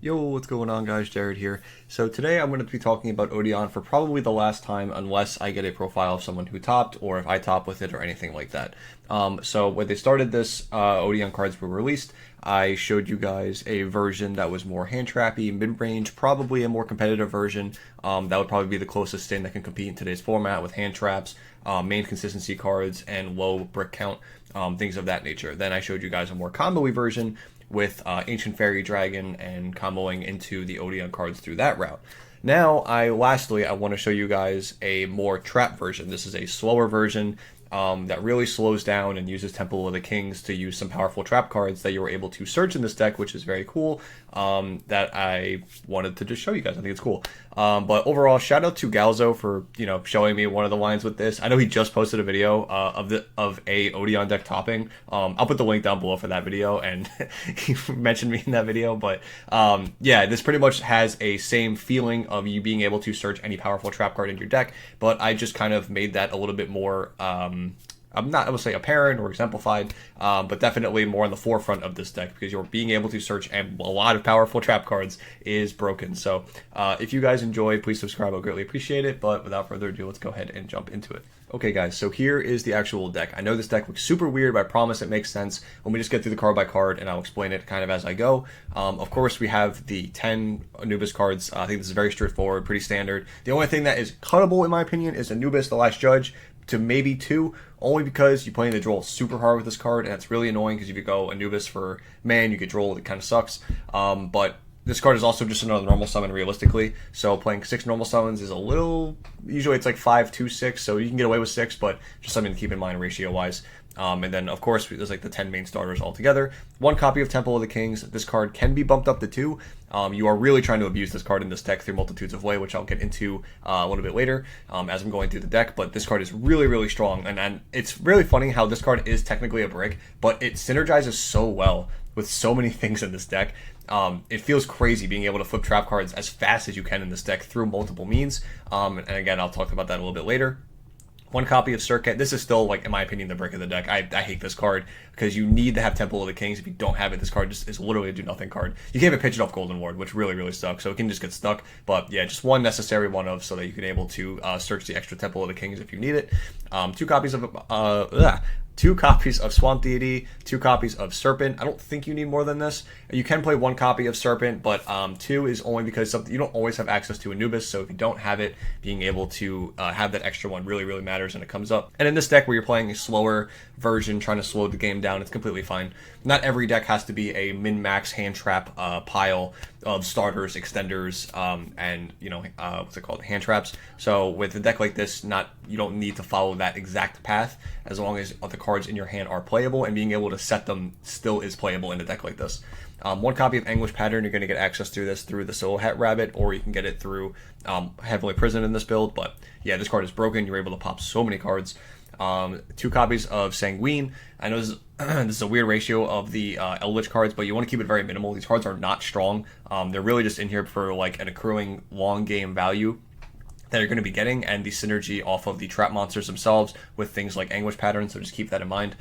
Yo, what's going on, guys? Jared here. So today I'm going to be talking about Odion for probably the last time, unless I get a profile of someone who topped, or if I top with it, or anything like that. So when they started this, Odion cards were released. I showed you guys a version that was more hand trappy, mid-range, probably a more competitive version. That would probably be the closest thing that can compete in today's format with hand traps, main consistency cards, and low brick count, things of that nature. Then I showed you guys a more combo-y version with Ancient Fairy Dragon and comboing into the Odion cards through that route. Now, lastly, I want to show you guys a more trap version. This is a slower version that really slows down and uses Temple of the Kings to use some powerful trap cards that you were able to search in this deck, which is very cool, that I wanted to just show you guys. I think it's cool. But overall, shout out to Galzo for, showing me one of the lines with this. I know he just posted a video of a Odion deck topping. I'll put the link down below for that video, and he mentioned me in that video. But yeah, this pretty much has a same feeling of you being able to search any powerful trap card in your deck, but I just kind of made that a little bit more I'm not, I would say, apparent or exemplified, but definitely more in the forefront of this deck because you're being able to search and a lot of powerful trap cards is broken. So if you guys enjoy, please subscribe. I'll greatly appreciate it. But without further ado, let's go ahead and jump into it. Okay, guys, so here is the actual deck. I know this deck looks super weird, but I promise it makes sense when we just get through the card by card, and I'll explain it kind of as I go. Of course, we have the 10 Anubis cards. I think this is very straightforward, pretty standard. The only thing that is cuttable, in my opinion, is Anubis, the Last Judge, to maybe 2, only because you play the draw super hard with this card, and it's really annoying because if you go Anubis for man, you get droll, it kind of sucks. But this card is also just another normal summon realistically, so playing 6 normal summons is a little, usually it's like 5, 2, 6, so you can get away with 6, but just something to keep in mind ratio-wise. And then, of course, there's like the 10 main starters altogether. 1 copy of Temple of the Kings. This card can be bumped up to 2. You are really trying to abuse this card in this deck through multitudes of ways, which I'll get into a little bit later as I'm going through the deck. But this card is really, really strong. And it's really funny how this card is technically a brick, but it synergizes so well with so many things in this deck. It feels crazy being able to flip trap cards as fast as you can in this deck through multiple means. And again, I'll talk about that a little bit later. 1 copy of Circuit. This is still, like, in my opinion, the brick of the deck. I hate this card because you need to have Temple of the Kings. If you don't have it, this card just is literally a do-nothing card. You can't even pitch it off Golden Ward, which really, really sucks. So it can just get stuck. But yeah, just 1 necessary one of so that you can able to search the extra Temple of the Kings if you need it. 2 copies of 2 copies of Swamp Deity, 2 copies of Serpent. I don't think you need more than this. You can play 1 copy of Serpent, but 2 is only because you don't always have access to Anubis, so if you don't have it, being able to have that extra one really, really matters and it comes up. And in this deck where you're playing a slower version, trying to slow the game down, it's completely fine. Not every deck has to be a min-max hand trap pile of starters, extenders, and what's it called, hand traps. So with a deck like this, you don't need to follow that exact path as long as the cards in your hand are playable, and being able to set them still is playable in a deck like this. 1 copy of Anguish Pattern, you're going to get access through this through the Solo Hat Rabbit, or you can get it through Heavenly Prison in this build. But yeah, this card is broken. You're able to pop so many cards. 2 copies of Sanguine. I know this is a weird ratio of the Eldlich cards, but you want to keep it very minimal. These cards are not strong. They're really just in here for like an accruing long game value that you're going to be getting, and the synergy off of the trap monsters themselves with things like Anguish Pattern, so just keep that in mind.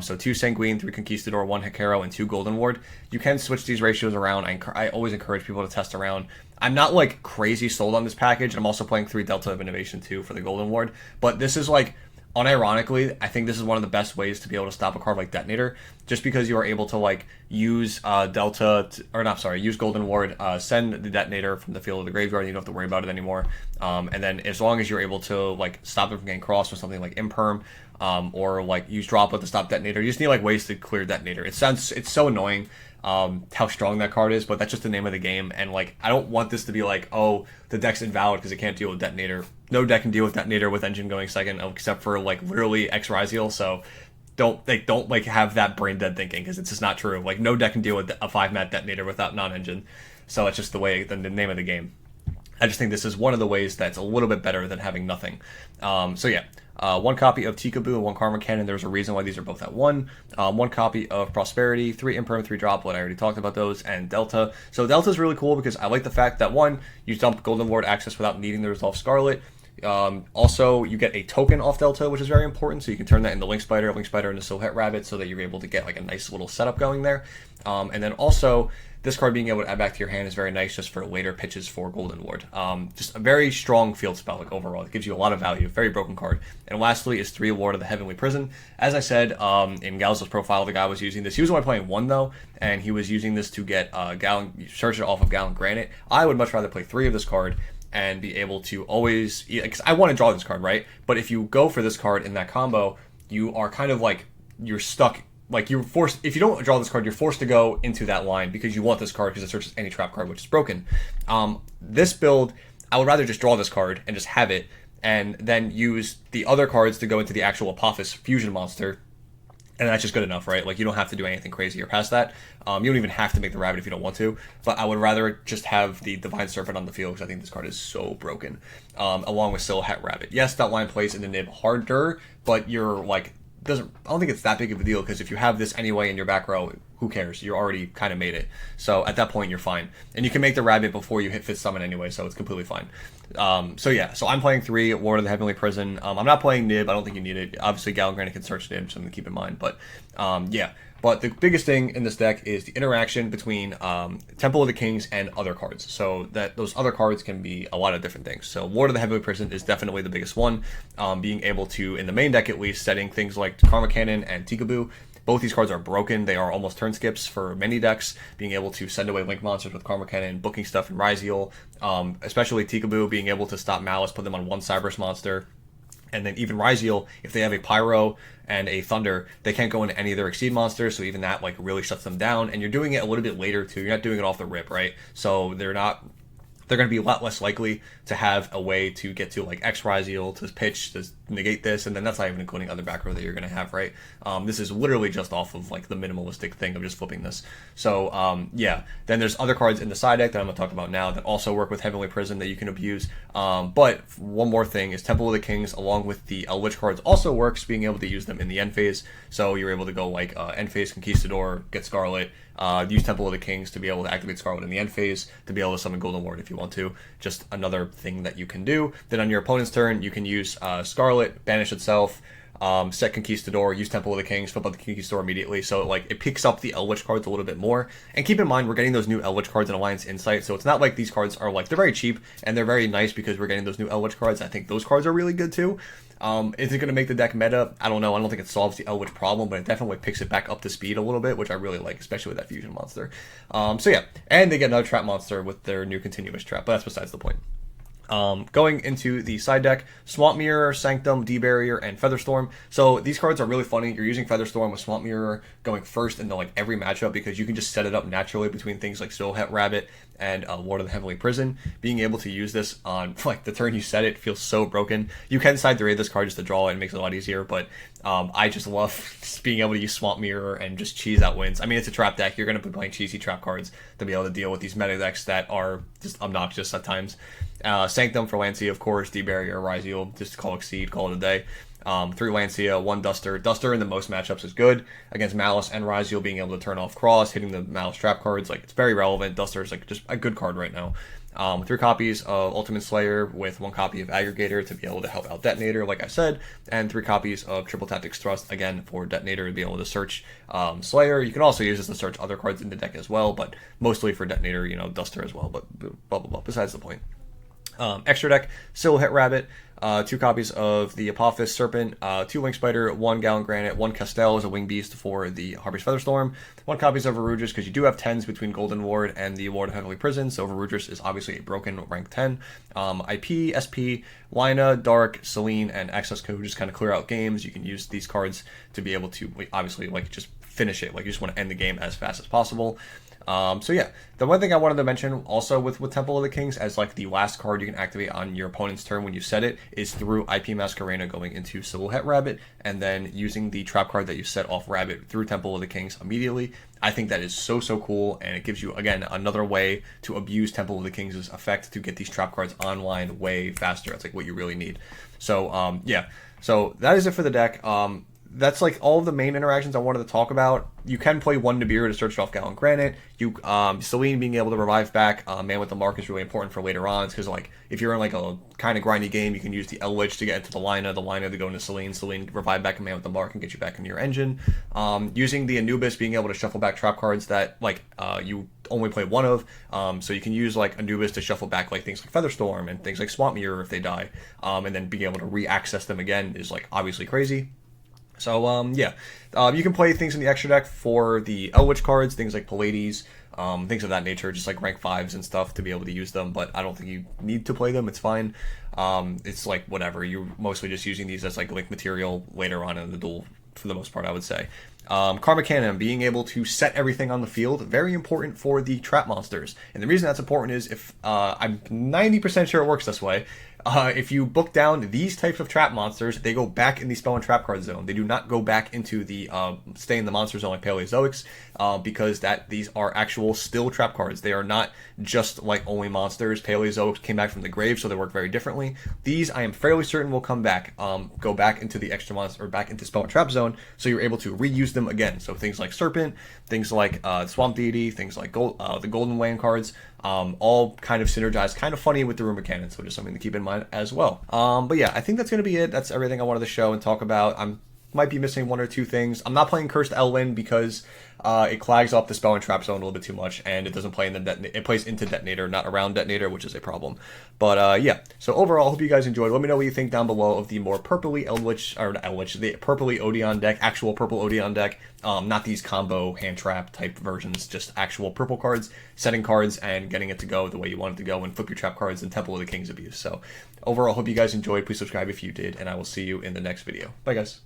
So 2 Sanguine, 3 Conquistador, 1 Hekaro, and 2 Golden Ward. You can switch these ratios around. I always encourage people to test around. I'm not like crazy sold on this package. I'm also playing 3 Delta of Innovation too for the Golden Ward, but this is like, unironically, I think this is one of the best ways to be able to stop a card like Detonator, just because you are able to like use use Golden Ward, send the Detonator from the field of the graveyard, and you don't have to worry about it anymore. And then as long as you're able to like stop it from getting crossed with something like Imperm, or like use Droplet to stop Detonator, you just need like ways to clear Detonator. It's so annoying how strong that card is, but that's just the name of the game. And like, I don't want this to be like, oh, the deck's invalid because it can't deal with Detonator. No deck can deal with Detonator with Engine going second, except for like literally X Ryziel. So don't have that brain dead thinking, because it's just not true. Like, no deck can deal with a 5-mat Detonator without non-engine. So it's just the name of the game. I just think this is one of the ways that's a little bit better than having nothing. So yeah. 1 copy of Tikaboo and 1 Karma Cannon. There's a reason why these are both at 1. 1 copy of Prosperity, 3 Imperm, 3 Droplet. I already talked about those. And Delta. So Delta is really cool because I like the fact that, 1, you dump Golden Ward access without needing to resolve Scarlet. Also, you get a token off Delta, which is very important, so you can turn that into Link Spider into Silhouette Rabbit, so that you're able to get like a nice little setup going there. And then also, this card being able to add back to your hand is very nice just for later pitches for Golden Ward. Just a very strong field spell, like overall. It gives you a lot of value. Very broken card. And lastly is 3 Ward of the Heavenly Prison. As I said, in Galzo's profile, the guy was using this. He was only playing 1 though, and he was using this to get search it off of Gallant Granite. I would much rather play 3 of this card and be able to always, because I want to draw this card, right? But if you go for this card in that combo, you are kind of like, you're stuck, like you're forced, if you don't draw this card, you're forced to go into that line because you want this card because it searches any trap card, which is broken. This build, I would rather just draw this card and just have it, and then use the other cards to go into the actual Apophis fusion monster. And that's just good enough, right? Like, you don't have to do anything crazier past that. You don't even have to make the rabbit if you don't want to. But I would rather just have the Divine Serpent on the field because I think this card is so broken. Along with Silhouette Rabbit. Yes, that line plays in the nib harder, but you're like, I don't think it's that big of a deal because if you have this anyway in your back row, who cares? You already kind of made it. So at that point, you're fine. And you can make the rabbit before you hit Fifth Summon anyway, so it's completely fine. So I'm playing 3 Ward of the Heavenly Prison. I'm not playing nib. I don't think you need it. Obviously, Gallant Granite can search nib, something to keep in mind. But But the biggest thing in this deck is the interaction between Temple of the Kings and other cards. So that those other cards can be a lot of different things. So Ward of the Heavenly Prison is definitely the biggest one. Being able to, in the main deck at least, setting things like Karma Cannon and Tikaboo. Both these cards are broken. They are almost turn skips for many decks. Being able to send away Link monsters with Karma Cannon, booking stuff in Ryzeal, especially Tikaboo, being able to stop Malice, put them on 1 Cyberse monster. And then even Ryzeal, if they have a Pyro and a Thunder, they can't go into any of their Exceed monsters, so even that like really shuts them down. And you're doing it a little bit later too. You're not doing it off the rip, right? So they're going to be a lot less likely to have a way to get to like X Ryzeal to pitch to negate this, and then that's not even including other back row that you're going to have, right? This is literally just off of like the minimalistic thing of just flipping this. So then there's other cards in the side deck that I'm going to talk about now that also work with Heavenly Prison that you can abuse. But one more thing is Temple of the Kings along with the Eldlich cards also works, being able to use them in the end phase. So you're able to go like end phase Conquistador, get Scarlet, use Temple of the Kings to be able to activate Scarlet in the end phase, to be able to summon Golden Ward if you want to. Just another thing that you can do. Then on your opponent's turn, you can use Scarlet, banish itself, set Conquistador, use Temple of the Kings, flip out the Conquistador immediately. So like it picks up the Eldlich cards a little bit more. And keep in mind, we're getting those new Eldlich cards in Alliance Insight, so it's not like these cards are like, they're very cheap and they're very nice because we're getting those new Eldlich cards. I think those cards are really good too. Is it going to make the deck meta? I don't know. I don't think it solves the Eldlich problem, but it definitely picks it back up to speed a little bit, which I really like, especially with that fusion monster. And they get another trap monster with their new continuous trap, but that's besides the point. Going into the side deck, Swamp Mirror, Sanctum, D-Barrier, and Featherstorm. So these cards are really funny. You're using Featherstorm with Swamp Mirror going first into like every matchup because you can just set it up naturally between things like Silhouette Rabbit and Ward of the Heavenly Prison. Being able to use this on like the turn you set it feels so broken. You can side raid this card just to draw it and it makes it a lot easier, but I just love just being able to use Swamp Mirror and just cheese out wins. I mean, it's a trap deck. You're going to be playing cheesy trap cards to be able to deal with these meta decks that are just obnoxious at times. Sanctum for Lancia, of course, D-Barrier, Ryzeal, just call Exceed, call it a day. 3 Lancia, 1 Duster. Duster in the most matchups is good against Malice and Ryzeal, being able to turn off Cross, hitting the Malice trap cards. Like, it's very relevant. Duster is like just a good card right now. 3 copies of Ultimate Slayer with 1 copy of Aggregator to be able to help out Detonator, like I said, and 3 copies of Triple Tactics Thrust, again, for Detonator to be able to search Slayer. You can also use this to search other cards in the deck as well, but mostly for Detonator, Duster as well, but blah, blah, blah, besides the point. Extra deck, Silhouette Rabbit, 2 copies of the Apophis Serpent, 2 Link Spider, 1 Gallant Granite, 1 Castell as a Wing Beast for the Harpy's Featherstorm, 1 copies of Verudris, because you do have 10s between Golden Ward and the Ward of Heavenly Prison, so Verudris is obviously a broken rank 10. IP, SP, Lina, Dark, Selene, and Access Code just kind of clear out games. You can use these cards to be able to, obviously, like, just finish it. Like, you just want to end the game as fast as possible. The one thing I wanted to mention also with Temple of the Kings as like the last card you can activate on your opponent's turn when you set it is through IP Masquerena going into Silhouette Rabbit and then using the trap card that you set off Rabbit through Temple of the Kings immediately. I think that is so cool, and it gives you, again, another way to abuse Temple of the Kings' effect to get these trap cards online way faster. That's like what you really need. So, so that is it for the deck. That's like all of the main interactions I wanted to talk about. You can play 1 Nibiru to search off Gallant Granite. Selene being able to revive back Man with the Mark is really important for later on, because like if you're in like a kind of grindy game, you can use the Eldlich to get into the Lina to go into Selene revive back a Man with the Mark and get you back into your engine. Using the Anubis, being able to shuffle back trap cards that like you only play one of. So you can use like Anubis to shuffle back like things like Featherstorm and things like Swamp Mirror if they die, and then being able to re-access them again is like obviously crazy. So yeah, you can play things in the extra deck for the Eldlich cards, things like Pallades, things of that nature, just like rank 5s and stuff to be able to use them, but I don't think you need to play them, it's fine. It's like whatever, you're mostly just using these as like link material later on in the duel for the most part, I would say. Karma Cannon, being able to set everything on the field, very important for the trap monsters. And the reason that's important is if, I'm 90% sure it works this way, if you book down these types of trap monsters, they go back in the spell and trap card zone. They do not go back into the stay in the monster zone like Paleozoics, because these are actual still trap cards. They are not just like only monsters. Paleozoics came back from the grave, so they work very differently. These I am fairly certain will come back, go back into the extra monster or back into spell and trap zone, so you're able to reuse them again. So things like Serpent, things like Swamp Deity, things like the Golden Land cards. All kind of synergize, kind of funny with the Rumor Cannon, so just something to keep in mind as well. But yeah, I think that's going to be it. That's everything I wanted to show and talk about. Might be missing one or two things. I'm not playing Cursed Elwyn because it clogs up the spell and trap zone a little bit too much, and it doesn't play in the it plays into Detonator, not around Detonator, which is a problem. But yeah, so overall, I hope you guys enjoyed. Let me know what you think down below of the more purpley Eldlich, or not Eldlich, the purpley Odion deck, actual purple Odion deck, not these combo hand trap type versions, just actual purple cards, setting cards, and getting it to go the way you want it to go, and flip your trap cards and Temple of the King's Abuse. So overall, hope you guys enjoyed. Please subscribe if you did, and I will see you in the next video. Bye, guys.